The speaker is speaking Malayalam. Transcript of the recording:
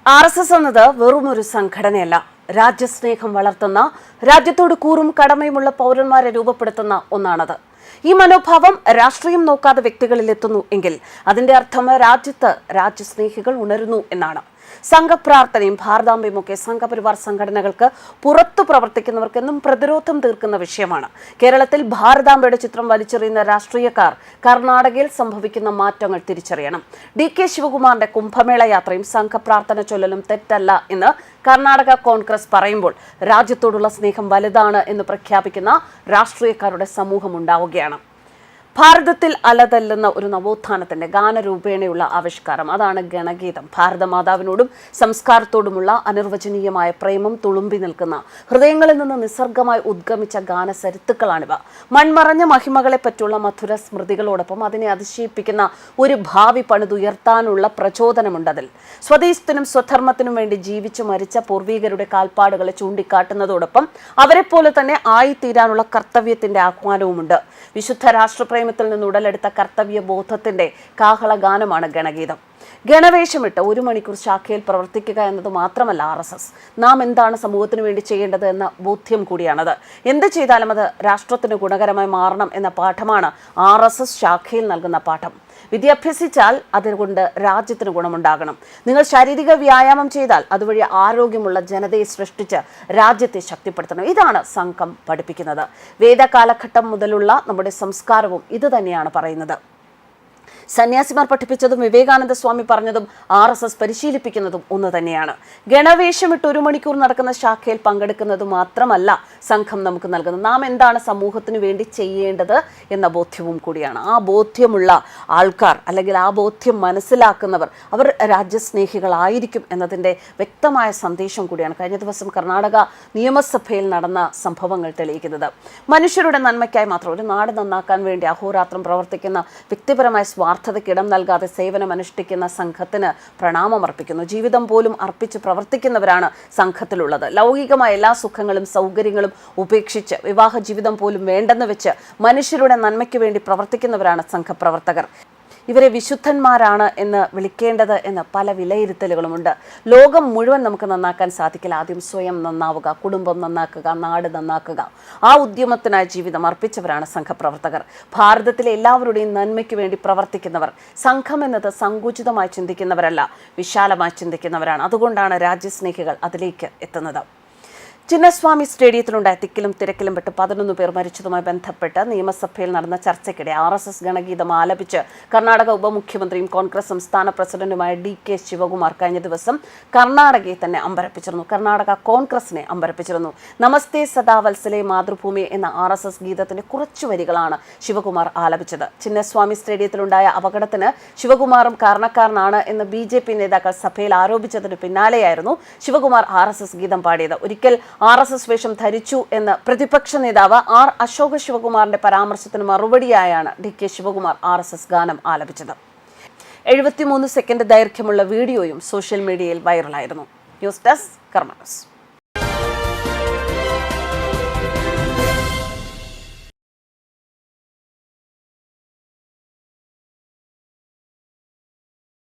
RSS എന്നത് വെറുമൊരു സംഘടനയല്ല, രാജ്യസ്നേഹം വളർത്തുന്ന, രാജ്യത്തോട് കൂറും കടമയുമുള്ള പൗരന്മാരെ രൂപപ്പെടുത്തുന്ന ഒന്നാണത്. ഈ മനോഭാവം രാഷ്ട്രീയം നോക്കാതെ വ്യക്തികളിൽ എത്തുന്നു എങ്കിൽ അതിന്റെ അർത്ഥം രാജ്യത്ത് രാജ്യസ്നേഹികൾ ഉണരുന്നു എന്നാണ്. സംഘപ്രാർത്ഥനയും ഭാരതാംബയും ഒക്കെ സംഘപരിവാർ സംഘടനകൾക്ക് പുറത്തു പ്രവർത്തിക്കുന്നവർക്ക് എന്നും പ്രതിരോധം തീർക്കുന്ന വിഷയമാണ്. കേരളത്തിൽ ഭാരതാംബയുടെ ചിത്രം വലിച്ചെറിയുന്ന രാഷ്ട്രീയക്കാർ കർണാടകയിൽ സംഭവിക്കുന്ന മാറ്റങ്ങൾ തിരിച്ചറിയണം. DK ശിവകുമാറിന്റെ കുംഭമേള യാത്രയും സംഘപ്രാർത്ഥന ചൊല്ലലും തെറ്റല്ല എന്ന് കർണാടക കോൺഗ്രസ് പറയുമ്പോൾ രാജ്യത്തോടുള്ള സ്നേഹം വലുതാണ് എന്ന് പ്രഖ്യാപിക്കുന്ന രാഷ്ട്രീയക്കാരുടെ സമൂഹം ഉണ്ടാവുകയാണ്. ഭാരതത്തിൽ അലതല്ലുന്ന ഒരു നവോത്ഥാനത്തിന്റെ ഗാനരൂപേണയുള്ള ആവിഷ്കാരം, അതാണ് ഗണഗീതം. ഭാരതമാതാവിനോടും സംസ്കാരത്തോടുമുള്ള അനിർവചനീയമായ പ്രേമം തുളുമ്പി നിൽക്കുന്ന, ഹൃദയങ്ങളിൽ നിന്ന് നിസർഗമായി ഉദ്ഗമിച്ച ഗാനസരിത്തുക്കളാണിവ. മൺമറഞ്ഞ മഹിമകളെ പറ്റിയുള്ള മധുര സ്മൃതികളോടൊപ്പം അതിനെ അതിശയിപ്പിക്കുന്ന ഒരു ഭാവി പണിതുയർത്താനുള്ള പ്രചോദനമുണ്ടതിൽ. സ്വദേശത്തിനും സ്വധർമ്മത്തിനും വേണ്ടി ജീവിച്ചു മരിച്ച പൂർവികരുടെ കാൽപ്പാടുകളെ ചൂണ്ടിക്കാട്ടുന്നതോടൊപ്പം അവരെപ്പോലെ തന്നെ ആയിത്തീരാനുള്ള കർത്തവ്യത്തിന്റെ ആഹ്വാനവുമുണ്ട്. വിശുദ്ധ രാഷ്ട്രപ്രേമത്തിൽ നിന്ന് ഉടലെടുത്ത കർത്തവ്യ ബോധത്തിന്റെ കാഹളഗാനമാണ് ഗണഗീതം. ഗണവേഷമിട്ട് 1 മണിക്കൂർ ശാഖയിൽ പ്രവർത്തിക്കുക എന്നത് മാത്രമല്ല RSS. നാം എന്താണ് സമൂഹത്തിന് വേണ്ടി ചെയ്യേണ്ടത് എന്ന ബോധ്യം കൂടിയാണത്. എന്ത് ചെയ്താലും അത് രാഷ്ട്രത്തിന് ഗുണകരമായി മാറണം എന്ന പാഠമാണ് RSS ശാഖയിൽ നൽകുന്ന പാഠം. വിദ്യാഭ്യസിച്ചാൽ അതുകൊണ്ട് രാജ്യത്തിന് ഗുണമുണ്ടാകണം. നിങ്ങൾ ശാരീരിക വ്യായാമം ചെയ്താൽ അതുവഴി ആരോഗ്യമുള്ള ജനതയെ സൃഷ്ടിച്ച് രാജ്യത്തെ ശക്തിപ്പെടുത്തണം. ഇതാണ് സംഘം പഠിപ്പിക്കുന്നത്. വേദകാലഘട്ടം മുതലുള്ള നമ്മുടെ സംസ്കാരവും ഇത് തന്നെയാണ് പറയുന്നത്. സന്യാസിമാർ പഠിപ്പിച്ചതും വിവേകാനന്ദ സ്വാമി പറഞ്ഞതും RSS പരിശീലിപ്പിക്കുന്നതും ഒന്ന് തന്നെയാണ്. ഗണവേഷമിട്ട് 1 മണിക്കൂർ നടക്കുന്ന ശാഖയിൽ പങ്കെടുക്കുന്നത് മാത്രമല്ല സംഘം നമുക്ക് നൽകുന്നത്, നാം എന്താണ് സമൂഹത്തിന് വേണ്ടി ചെയ്യേണ്ടത് എന്ന ബോധ്യവും കൂടിയാണ്. ആ ബോധ്യമുള്ള ആൾക്കാർ, അല്ലെങ്കിൽ ആ ബോധ്യം മനസ്സിലാക്കുന്നവർ, അവർ രാജ്യസ്നേഹികളായിരിക്കും എന്നതിൻ്റെ വ്യക്തമായ സന്ദേശം കൂടിയാണ് കഴിഞ്ഞ ദിവസം കർണാടക നിയമസഭയിൽ നടന്ന സംഭവങ്ങൾ തെളിയിക്കുന്നത്. മനുഷ്യരുടെ നന്മയ്ക്കായി മാത്രം, ഒരു നാട് നന്നാക്കാൻ വേണ്ടി അഹോരാത്രം പ്രവർത്തിക്കുന്ന, വ്യക്തിപരമായ സ്വാർത്ഥതയ്ക്ക് ഇടം നൽകാതെ സേവനം അനുഷ്ഠിക്കുന്ന സംഘത്തിന് പ്രണാമമർപ്പിക്കുന്നു. ജീവിതം പോലും അർപ്പിച്ച് പ്രവർത്തിക്കുന്നവരാണ് സംഘത്തിലുള്ളത്. ലൗകികമായ എല്ലാ സുഖങ്ങളും സൗകര്യങ്ങളും ഉപേക്ഷിച്ച്, വിവാഹ ജീവിതം പോലും വേണ്ടെന്ന് വെച്ച് മനുഷ്യരുടെ നന്മയ്ക്ക് വേണ്ടി പ്രവർത്തിക്കുന്നവരാണ് സംഘപ്രവർത്തകർ. ഇവരെ വിശുദ്ധന്മാരാണ് എന്ന് വിളിക്കേണ്ടത് എന്ന പല വിലയിരുത്തലുകളുമുണ്ട്. ലോകം മുഴുവൻ നമുക്ക് നന്നാക്കാൻ സാധിക്കില്ല. ആദ്യം സ്വയം നന്നാവുക, കുടുംബം നന്നാക്കുക, നാട് നന്നാക്കുക. ആ ഉദ്യമത്തിനായി ജീവിതം അർപ്പിച്ചവരാണ് സംഘപ്രവർത്തകർ. ഭാരതത്തിലെ എല്ലാവരുടെയും നന്മയ്ക്ക് വേണ്ടി പ്രവർത്തിക്കുന്നവർ. സംഘം എന്നത് സങ്കുചിതമായി ചിന്തിക്കുന്നവരല്ല, വിശാലമായി ചിന്തിക്കുന്നവരാണ്. അതുകൊണ്ടാണ് രാജ്യസ്നേഹികൾ അതിലേക്ക് എത്തുന്നത്. ചിന്നസ്വാമി സ്റ്റേഡിയത്തിലുണ്ടായ തിക്കിലും തിരക്കിലും പെട്ട് 11 പേർ മരിച്ചതുമായി ബന്ധപ്പെട്ട് നിയമസഭയിൽ നടന്ന ചർച്ചയ്ക്കിടെ RSS ഗണഗീതം ആലപിച്ച് കർണാടക ഉപമുഖ്യമന്ത്രിയും കോൺഗ്രസ് സംസ്ഥാന പ്രസിഡന്റുമായ DK ശിവകുമാർ കഴിഞ്ഞ ദിവസം കർണാടകയെ തന്നെ അമ്പരപ്പിച്ചിരുന്നു. കർണാടക കോൺഗ്രസിനെ അമ്പരപ്പിച്ചിരുന്നു. നമസ്തേ സദാ വത്സലേ മാതൃഭൂമി എന്ന RSS ഗീതത്തിന്റെ കുറച്ചു വരികളാണ് ശിവകുമാർ ആലപിച്ചത്. ചിന്നസ്വാമി സ്റ്റേഡിയത്തിലുണ്ടായ അപകടത്തിന് ശിവകുമാറും കാരണക്കാരനാണ് എന്ന് BJP നേതാക്കൾ സഭയിൽ ആരോപിച്ചതിന് പിന്നാലെയായിരുന്നു ശിവകുമാർ RSS ഗീതം പാടിയത്. ഒരിക്കൽ RSS വേഷം ധരിച്ചു എന്ന് പ്രതിപക്ഷ നേതാവ് R അശോക ശിവകുമാറിന്റെ പരാമർശത്തിന് മറുപടിയായാണ് DK ശിവകുമാർ RSS ഗാനം ആലപിച്ചത്. 73 സെക്കൻഡ് ദൈർഘ്യമുള്ള വീഡിയോയും സോഷ്യൽ മീഡിയയിൽ വൈറലായിരുന്നു. ന്യൂസ് ഡെസ്ക് കർമ്മ ന്യൂസ്.